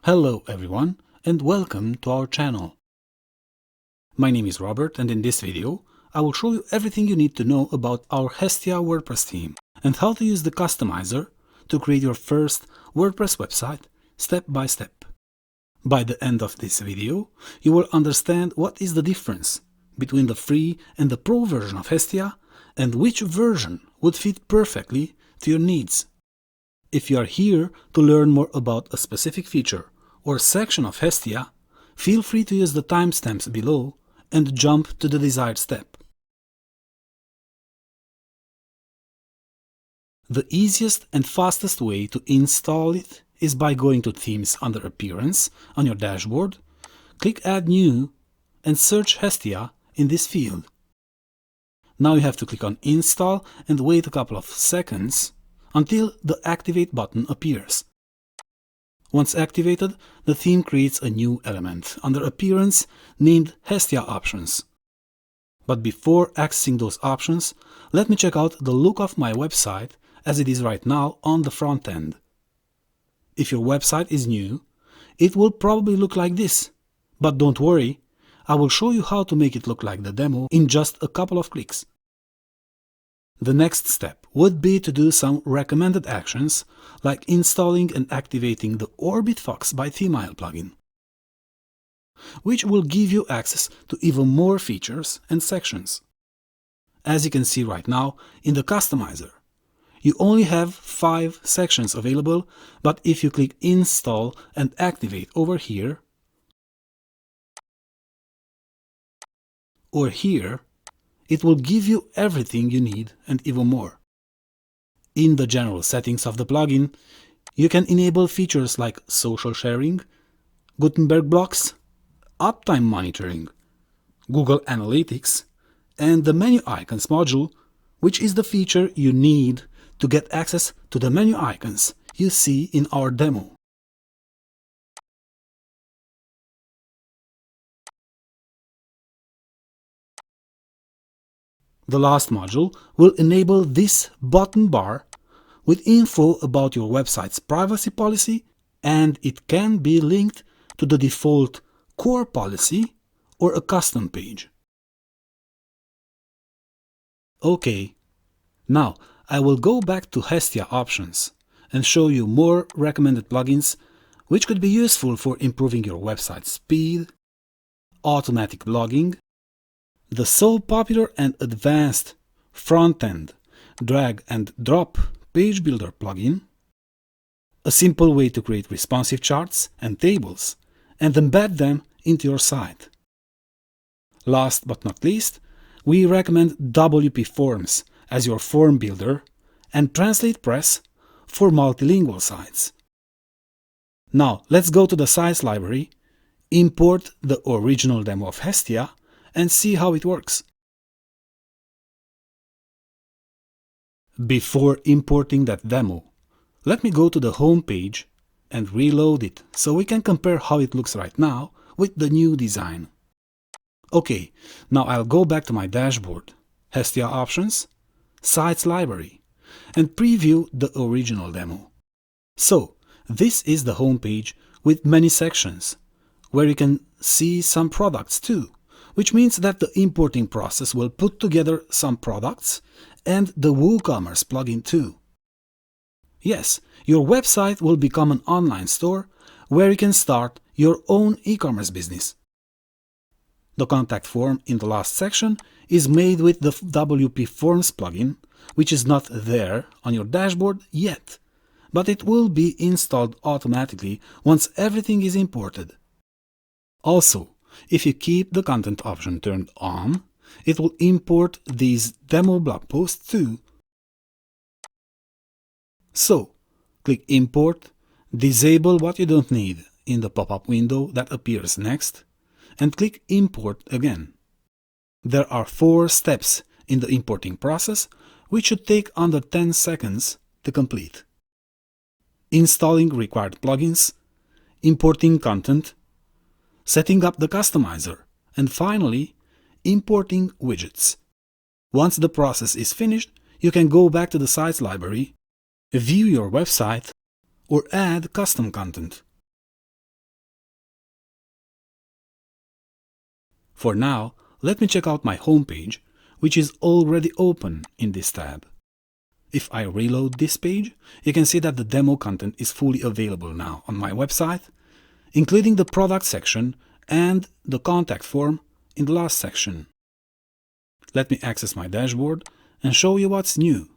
Hello everyone and welcome to our channel. My name is Robert and in this video I will show you everything you need to know about our Hestia WordPress theme and how to use the customizer to create your first WordPress website step by step. By the end of this video you will understand what is the difference between the free and the pro version of Hestia and which version would fit perfectly to your needs. If you are here to learn more about a specific feature or section of Hestia, feel free to use the timestamps below and jump to the desired step. The easiest and fastest way to install it is by going to Themes under Appearance on your dashboard, click Add New and search Hestia in this field. Now you have to click on Install and wait a couple of seconds until the Activate button appears. Once activated, the theme creates a new element under Appearance named Hestia Options. But before accessing those options, let me check out the look of my website as it is right now on the front end. If your website is new, it will probably look like this, but don't worry, I will show you how to make it look like the demo in just a couple of clicks. The next step would be to do some recommended actions like installing and activating the Orbit Fox by Themeisle plugin, which will give you access to even more features and sections. As you can see right now in the customizer, you only have 5 sections available, but if you click Install and Activate over here or here, it will give you everything you need and even more. In the general settings of the plugin, you can enable features like social sharing, Gutenberg blocks, uptime monitoring, Google Analytics, and the menu icons module, which is the feature you need to get access to the menu icons you see in our demo. The last module will enable this button bar with info about your website's privacy policy, and it can be linked to the default core policy or a custom page. Okay, now I will go back to Hestia Options and show you more recommended plugins which could be useful for improving your website speed, automatic logging, the so popular and advanced front-end drag and drop page builder plugin, a simple way to create responsive charts and tables and embed them into your site. Last but not least, we recommend WP Forms as your form builder and Translate Press for multilingual sites. Now let's go to the sites library, import the original demo of Hestia and see how it works. Before importing that demo, let me go to the home page and reload it so we can compare how it looks right now with the new design. Okay, now I'll go back to my dashboard, Hestia Options, Sites Library, and preview the original demo. So, this is the home page with many sections, where you can see some products too, which means that the importing process will put together some products and the WooCommerce plugin too. Yes, your website will become an online store where you can start your own e-commerce business. The contact form in the last section is made with the WP Forms plugin, which is not there on your dashboard yet, but it will be installed automatically once everything is imported. Also, if you keep the content option turned on, it will import these demo blog posts too. So, click Import, disable what you don't need in the pop-up window that appears next, and click Import again. There are 4 steps in the importing process, which should take under 10 seconds to complete. Installing required plugins, importing content, setting up the customizer, and finally, importing widgets. Once the process is finished, you can go back to the sites library, view your website, or add custom content. For now, let me check out my homepage, which is already open in this tab. If I reload this page, you can see that the demo content is fully available now on my website, including the product section and the contact form in the last section. Let me access my dashboard and show you what's new.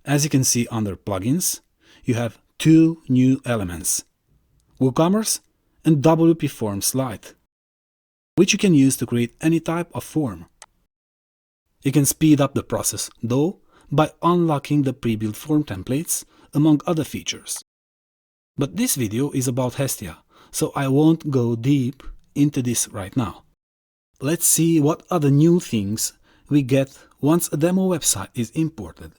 As you can see under Plugins, you have two new elements, WooCommerce and WP Forms Lite, which you can use to create any type of form. You can speed up the process, though, by unlocking the pre-built form templates, among other features. But this video is about Hestia, so I won't go deep into this right now. Let's see what other new things we get once a demo website is imported.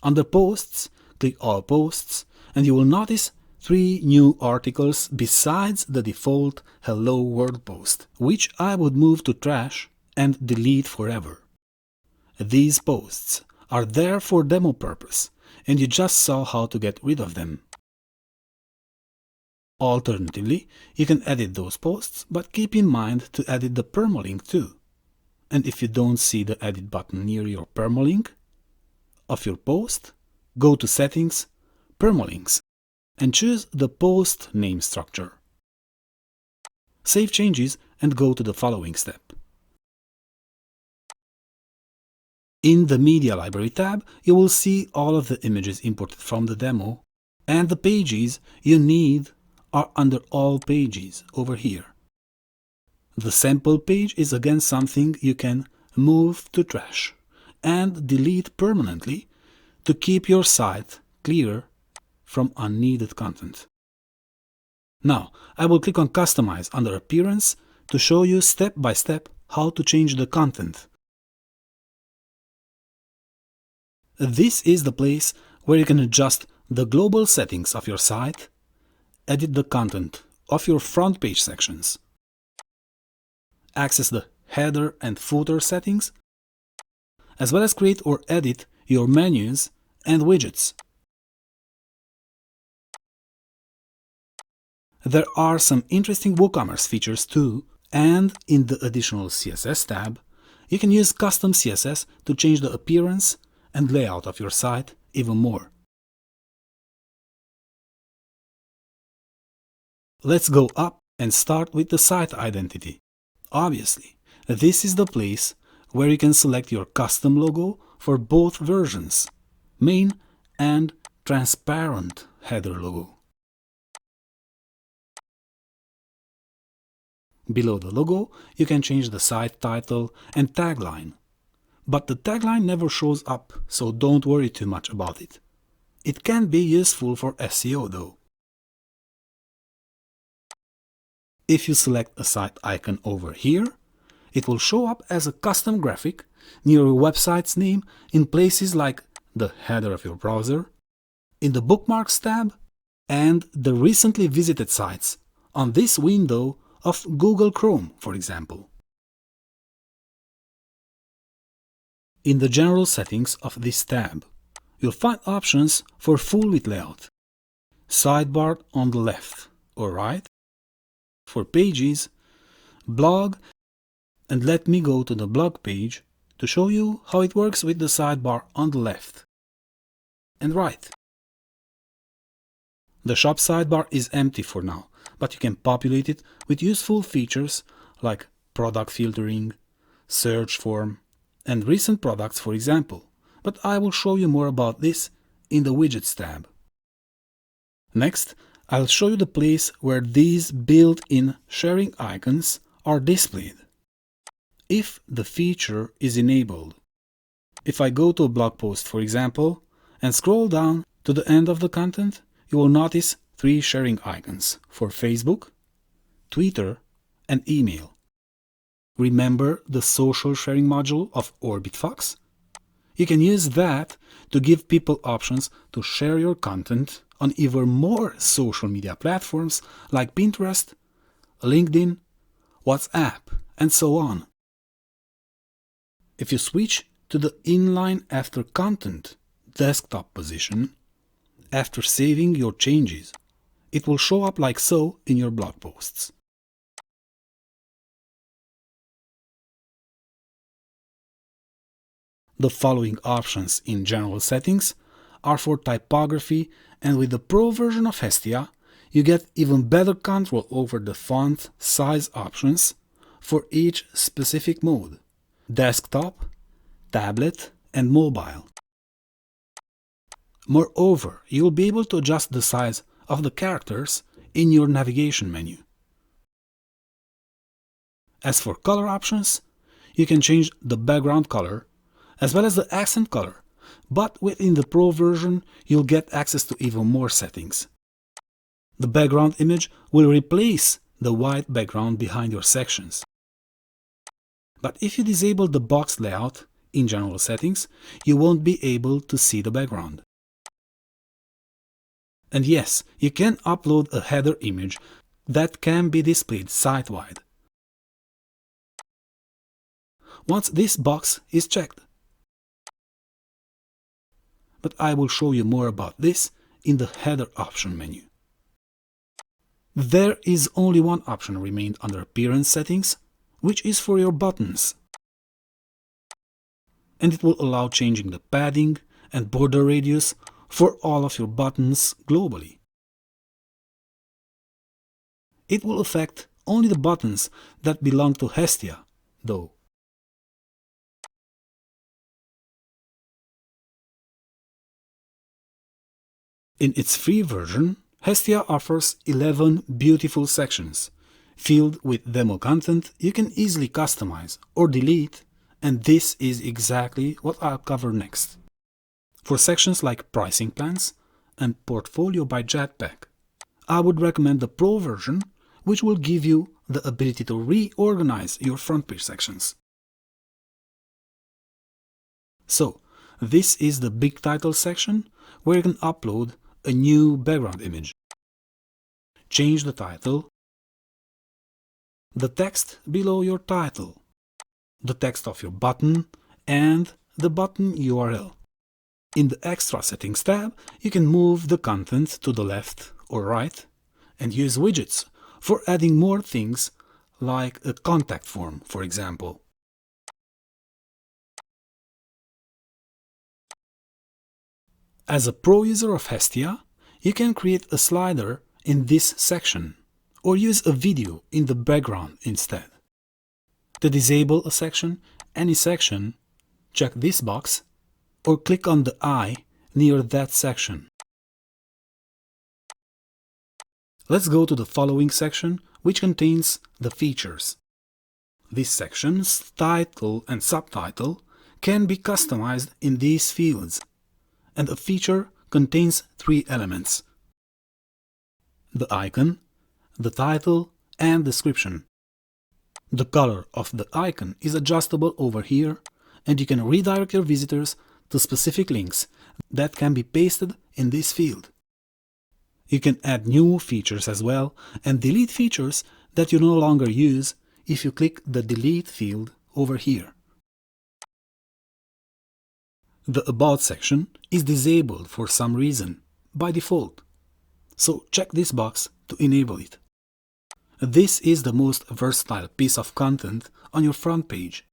Under Posts, click All Posts, and you will notice 3 new articles besides the default Hello World post, which I would move to trash and delete forever. These posts are there for demo purpose, and you just saw how to get rid of them. Alternatively, you can edit those posts, but keep in mind to edit the permalink too. And if you don't see the edit button near your permalink of your post, go to Settings, Permalinks, and choose the post name structure. Save changes and go to the following step. In the Media Library tab, you will see all of the images imported from the demo, and the pages you need are under All Pages over here. The sample page is again something you can move to trash and delete permanently to keep your site clear from unneeded content. Now, I will click on Customize under Appearance to show you step by step how to change the content. This is the place where you can adjust the global settings of your site, edit the content of your front page sections, access the header and footer settings, as well as create or edit your menus and widgets. There are some interesting WooCommerce features too, and in the Additional CSS tab, you can use custom CSS to change the appearance and layout of your site even more. Let's go up and start with the site identity. Obviously, this is the place where you can select your custom logo for both versions, main and transparent header logo. Below the logo, you can change the site title and tagline. But the tagline never shows up, so don't worry too much about it. It can be useful for SEO though. If you select a site icon over here, it will show up as a custom graphic near your website's name in places like the header of your browser, in the Bookmarks tab, and the recently visited sites on this window of Google Chrome, for example. In the general settings of this tab, you'll find options for full width layout, sidebar on the left or right, for pages, blog, and let me go to the blog page to show you how it works with the sidebar on the left and right. The shop sidebar is empty for now, but you can populate it with useful features like product filtering, search form, and recent products, for example, but I will show you more about this in the Widgets tab. Next, I'll show you the place where these built-in sharing icons are displayed, if the feature is enabled. If I go to a blog post, for example, and scroll down to the end of the content, you will notice 3 sharing icons for Facebook, Twitter, and email. Remember the social sharing module of OrbitFox? You can use that to give people options to share your content on even more social media platforms like Pinterest, LinkedIn, WhatsApp, and so on. If you switch to the Inline After Content desktop position, after saving your changes, it will show up like so in your blog posts. The following options in General Settings are for typography, and with the Pro version of Hestia, you get even better control over the font size options for each specific mode: desktop, tablet, and mobile. Moreover, you'll be able to adjust the size of the characters in your navigation menu. As for color options, you can change the background color as well as the accent color, but within the Pro version you'll get access to even more settings. The background image will replace the white background behind your sections. But if you disable the box layout in General Settings, you won't be able to see the background. And yes, you can upload a header image that can be displayed site-wide once this box is checked. But I will show you more about this in the header option menu. There is only one option remained under Appearance Settings, which is for your buttons. And it will allow changing the padding and border radius for all of your buttons globally. It will affect only the buttons that belong to Hestia, though. In its free version, Hestia offers 11 beautiful sections, filled with demo content you can easily customize or delete, and this is exactly what I'll cover next. For sections like pricing plans and portfolio by Jetpack, I would recommend the Pro version, which will give you the ability to reorganize your front page sections. So, this is the big title section where you can upload a new background image. Change the title, the text below your title, the text of your button, and the button URL. In the Extra Settings tab, you can move the content to the left or right and use widgets for adding more things, like a contact form, for example. As a pro user of Hestia, you can create a slider in this section or use a video in the background instead. To disable a section, any section, check this box or click on the eye near that section. Let's go to the following section, which contains the features. These sections, title and subtitle, can be customized in these fields, and a feature contains 3 elements: the icon, the title, and description. The color of the icon is adjustable over here, and you can redirect your visitors to specific links that can be pasted in this field. You can add new features as well and delete features that you no longer use if you click the Delete field over here. The About section is disabled for some reason by default, so check this box to enable it. This is the most versatile piece of content on your front page.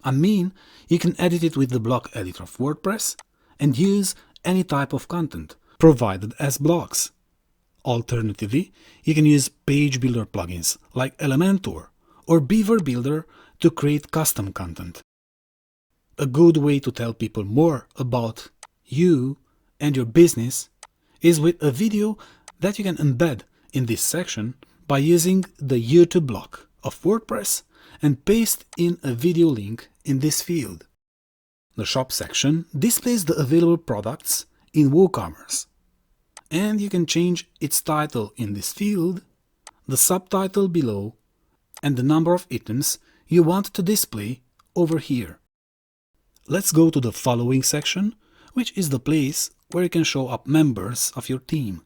I mean, you can edit it with the block editor of WordPress and use any type of content provided as blocks. Alternatively, you can use page builder plugins like Elementor or Beaver Builder to create custom content. A good way to tell people more about you and your business is with a video that you can embed in this section by using the YouTube block of WordPress and paste in a video link in this field. The Shop section displays the available products in WooCommerce, and you can change its title in this field, the subtitle below, and the number of items you want to display over here. Let's go to the following section, which is the place where you can show up members of your team.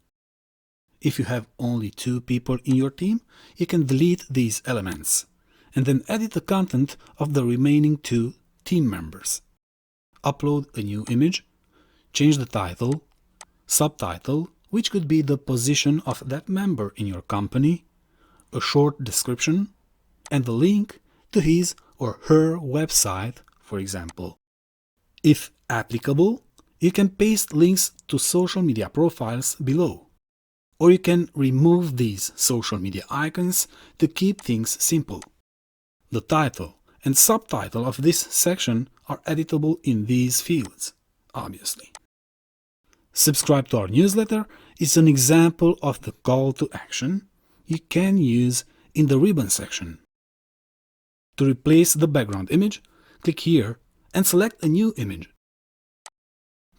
If you have only 2 people in your team, you can delete these elements and then edit the content of the remaining 2 team members. Upload a new image, change the title, subtitle, which could be the position of that member in your company, a short description, and a link to his or her website, for example. If applicable, you can paste links to social media profiles below, or you can remove these social media icons to keep things simple. The title and subtitle of this section are editable in these fields, obviously. Subscribe to our newsletter is an example of the call to action you can use in the ribbon section. To replace the background image, click here and select a new image.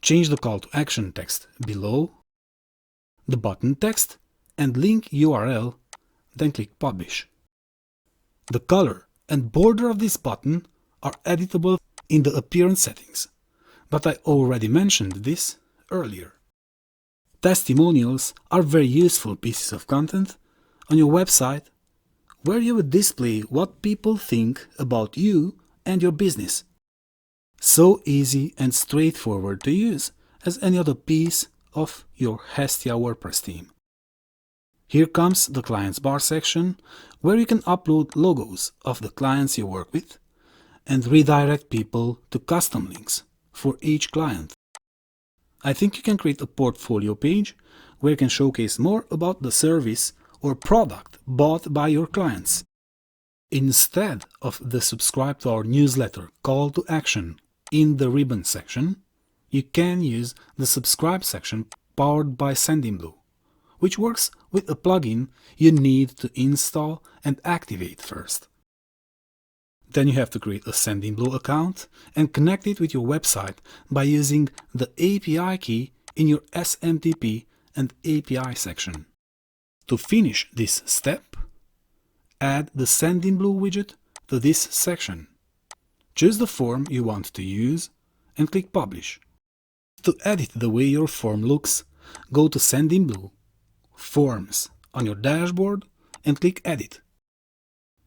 Change the call to action text below, the button text, and link URL, then click Publish. The color and border of this button are editable in the appearance settings, but I already mentioned this earlier. Testimonials are very useful pieces of content on your website where you would display what people think about you and your business. So easy and straightforward to use as any other piece of your Hestia WordPress theme. Here comes the Clients Bar section, where you can upload logos of the clients you work with and redirect people to custom links for each client. I think you can create a portfolio page where you can showcase more about the service or product bought by your clients. Instead of the subscribe to our newsletter call to action in the ribbon section, you can use the subscribe section powered by Sendinblue, which works with a plugin you need to install and activate first. Then you have to create a Sendinblue account and connect it with your website by using the API key in your SMTP and API section. To finish this step, add the Sendinblue widget to this section. Choose the form you want to use and click Publish. To edit the way your form looks, go to Sendinblue, Forms on your dashboard and click Edit.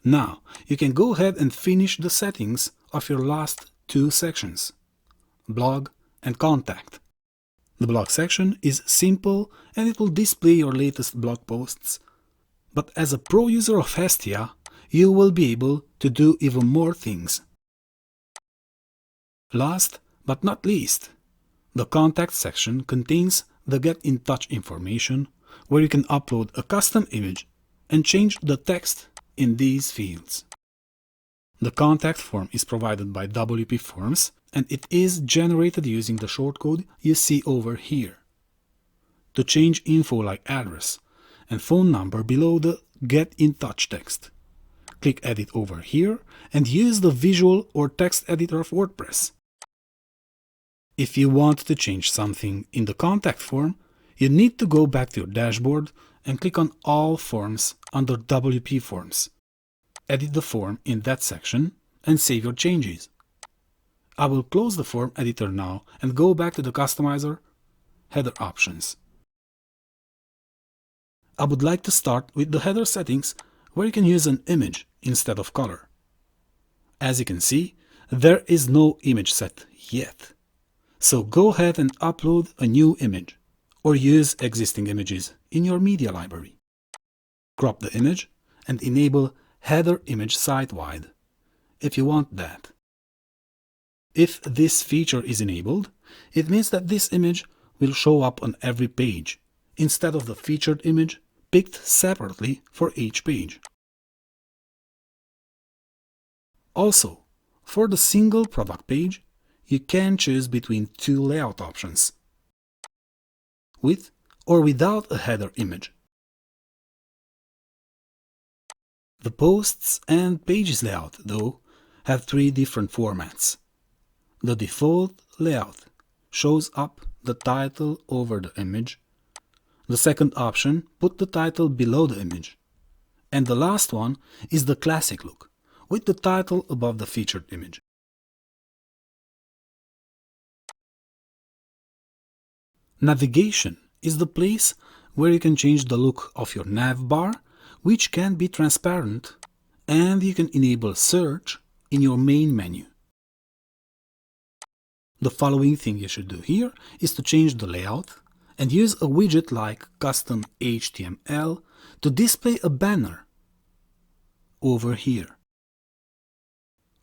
Now you can go ahead and finish the settings of your last two sections, Blog and Contact. The blog section is simple and it will display your latest blog posts. But as a pro user of Hestia, you will be able to do even more things. Last but not least, the Contact section contains the Get in Touch information, where you can upload a custom image and change the text in these fields. The contact form is provided by WP Forms and it is generated using the shortcode you see over here. To change info like address and phone number below the Get in Touch text, click Edit over here and use the visual or text editor of WordPress. If you want to change something in the contact form, you need to go back to your dashboard and click on All Forms under WP Forms. Edit the form in that section and save your changes. I will close the form editor now and go back to the Customizer, Header Options. I would like to start with the header settings, where you can use an image instead of color. As you can see, there is no image set yet. So go ahead and upload a new image, or use existing images in your media library. Crop the image and enable Header Image Site-Wide, if you want that. If this feature is enabled, it means that this image will show up on every page, instead of the featured image picked separately for each page. Also, for the single product page, you can choose between two layout options, with or without a header image. The posts and pages layout, though, have three different formats. The default layout shows up the title over the image. The second option put the title below the image. And the last one is the classic look, with the title above the featured image. Navigation is the place where you can change the look of your nav bar, which can be transparent, and you can enable search in your main menu. The following thing you should do here is to change the layout and use a widget like custom HTML to display a banner over here.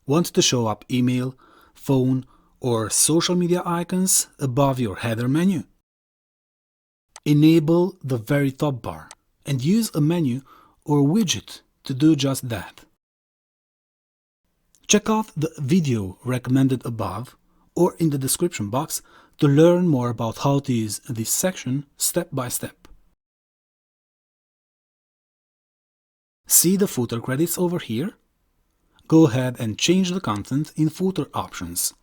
Want to show up email, phone, or social media icons above your header menu? Enable the very top bar and use a menu or widget to do just that. Check out the video recommended above or in the description box to learn more about how to use this section step by step. See the footer credits over here? Go ahead and change the content in footer options.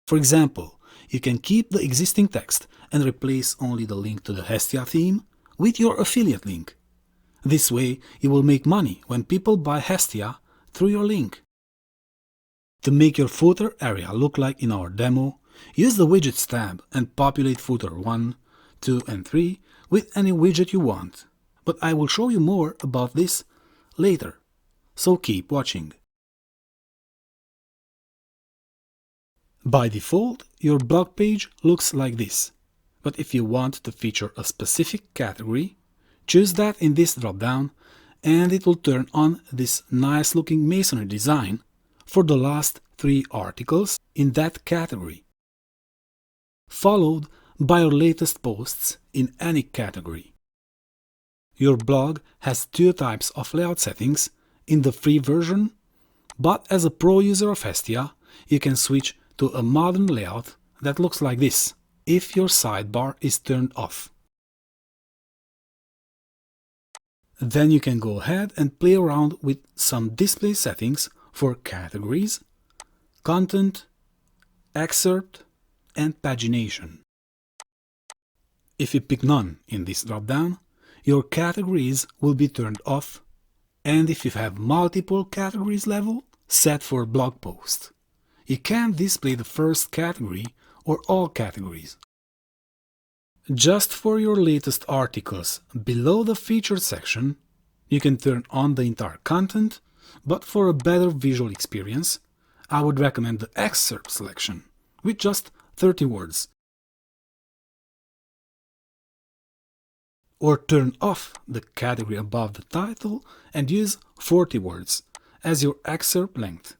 For example, you can keep the existing text and replace only the link to the Hestia theme with your affiliate link. This way, you will make money when people buy Hestia through your link. To make your footer area look like in our demo, use the Widgets tab and populate footer 1, 2, and 3 with any widget you want. But I will show you more about this later, so keep watching. By default, your blog page looks like this, but if you want to feature a specific category, choose that in this drop-down and it will turn on this nice looking masonry design for the last 3 articles in that category, followed by your latest posts in any category. Your blog has 2 types of layout settings in the free version, but as a pro user of Hestia, you can switch to a modern layout that looks like this if your sidebar is turned off. Then you can go ahead and play around with some display settings for categories, content, excerpt, and pagination. If you pick none in this drop-down, your categories will be turned off, and if you have multiple categories level set for blog post, you can display the first category or all categories. Just for your latest articles below the featured section, you can turn on the entire content, but for a better visual experience, I would recommend the excerpt selection with just 30 words. Or turn off the category above the title and use 40 words as your excerpt length.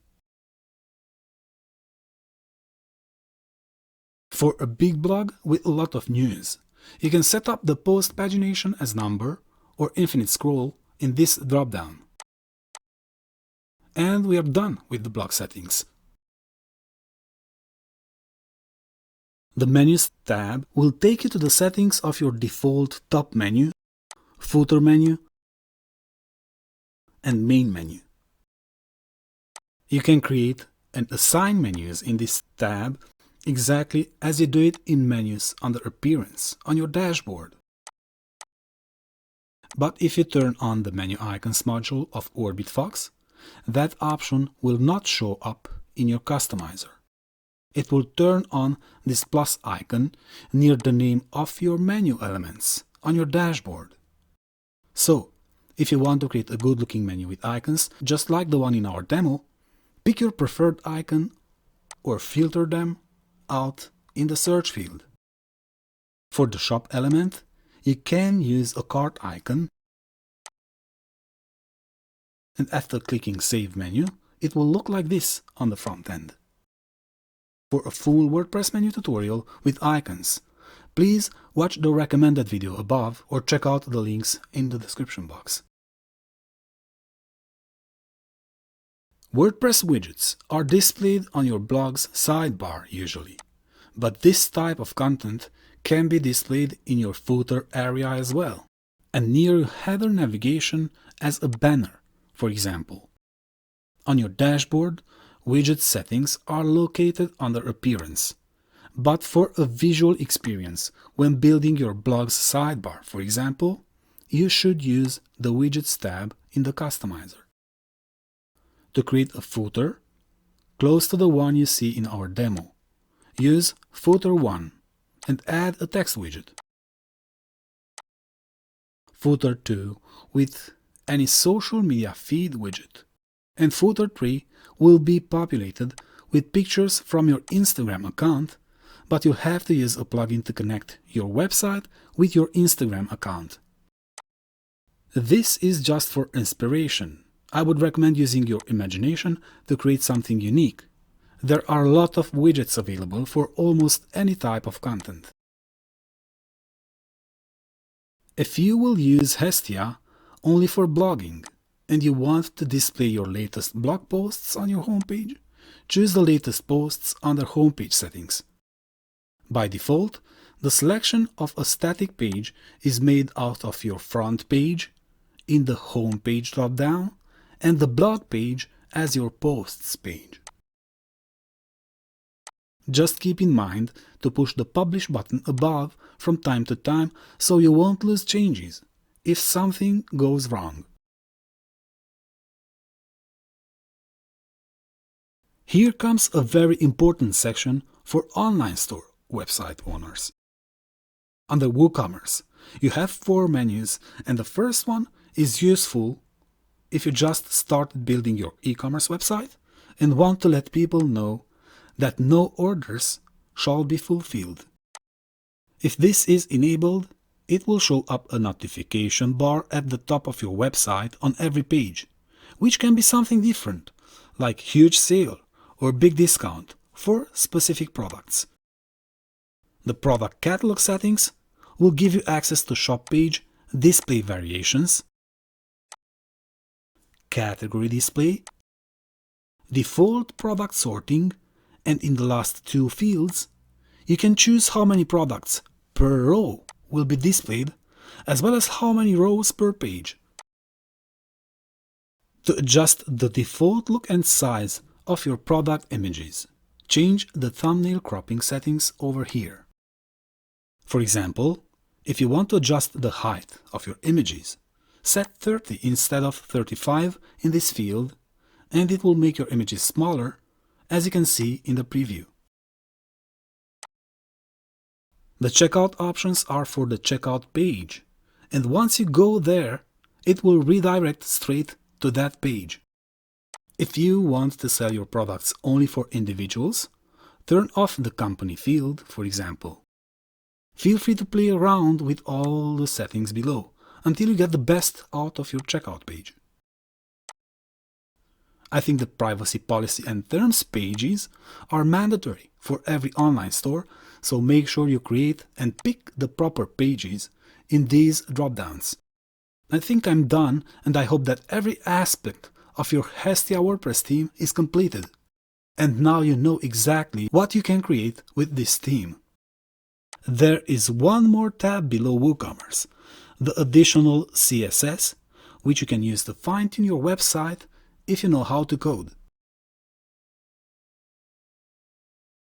For a big blog with a lot of news, you can set up the post pagination as number or infinite scroll in this drop-down. And we are done with the blog settings. The Menus tab will take you to the settings of your default top menu, footer menu, and main menu. You can create and assign menus in this tab exactly as you do it in Menus under Appearance on your dashboard. But if you turn on the Menu Icons module of OrbitFox, that option will not show up in your customizer. It will turn on this plus icon near the name of your menu elements on your dashboard. So, if you want to create a good-looking menu with icons, just like the one in our demo, pick your preferred icon or filter them out in the search field. For the shop element, you can use a cart icon, and after clicking Save Menu, it will look like this on the front end. For a full WordPress menu tutorial with icons, please watch the recommended video above or check out the links in the description box. WordPress widgets are displayed on your blog's sidebar usually, but this type of content can be displayed in your footer area as well, and near your header navigation as a banner, for example. On your dashboard, widget settings are located under Appearance, but for a visual experience when building your blog's sidebar, for example, you should use the Widgets tab in the customizer. To create a footer, close to the one you see in our demo, use Footer 1 and add a text widget. Footer 2 with any social media feed widget, and Footer 3 will be populated with pictures from your Instagram account but you'll have to use a plugin to connect your website with your Instagram account. This is just for inspiration. I would recommend using your imagination to create something unique. There are a lot of widgets available for almost any type of content. If you will use Hestia only for blogging and you want to display your latest blog posts on your homepage, choose the latest posts under Homepage Settings. By default, the selection of a static page is made out of your front page in the Homepage drop-down and the blog page as your Posts page. Just keep in mind to push the Publish button above from time to time so you won't lose changes if something goes wrong. Here comes a very important section for online store website owners. Under WooCommerce, you have 4 menus, and the first one is useful if you just started building your e-commerce website and want to let people know that no orders shall be fulfilled. If this is enabled, it will show up a notification bar at the top of your website on every page, which can be something different, like huge sale or big discount for specific products. The product catalog settings will give you access to shop page display variations, category display, default product sorting, and in the last 2 fields, you can choose how many products per row will be displayed, as well as how many rows per page. To adjust the default look and size of your product images, change the thumbnail cropping settings over here. For example, if you want to adjust the height of your images, set 30 instead of 35 in this field, and it will make your images smaller, as you can see in the preview. The checkout options are for the checkout page, and once you go there, it will redirect straight to that page. If you want to sell your products only for individuals, turn off the company field, for example. Feel free to play around with all the settings below until you get the best out of your checkout page. I think the privacy policy and terms pages are mandatory for every online store, so make sure you create and pick the proper pages in these drop-downs. I think I'm done, and I hope that every aspect of your Hestia WordPress theme is completed. And now you know exactly what you can create with this theme. There is one more tab below WooCommerce, the additional CSS, which you can use to fine-tune your website if you know how to code.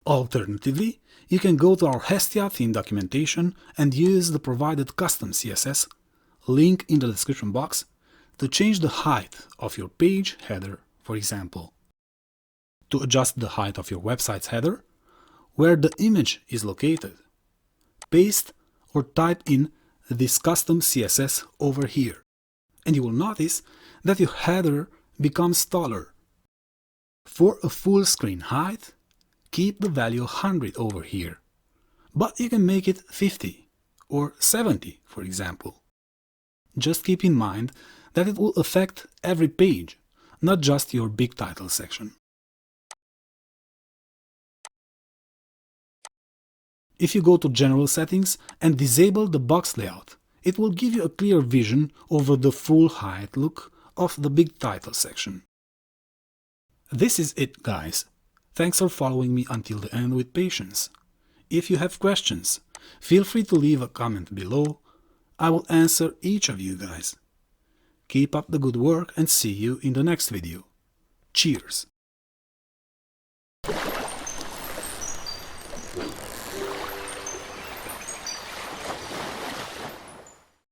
Alternatively, you can go to our Hestia theme documentation and use the provided custom CSS, link in the description box, to change the height of your page header, for example. To adjust the height of your website's header, where the image is located, paste or type in this custom CSS over here, and you will notice that your header becomes taller. For a full screen height, keep the value 100 over here, but you can make it 50 or 70, for example. Just keep in mind that it will affect every page, not just your big title section. If you go to General Settings and disable the box layout, it will give you a clear vision over the full height look of the big title section. This is it, guys. Thanks for following me until the end with patience. If you have questions, feel free to leave a comment below. I will answer each of you guys. Keep up the good work and see you in the next video. Cheers!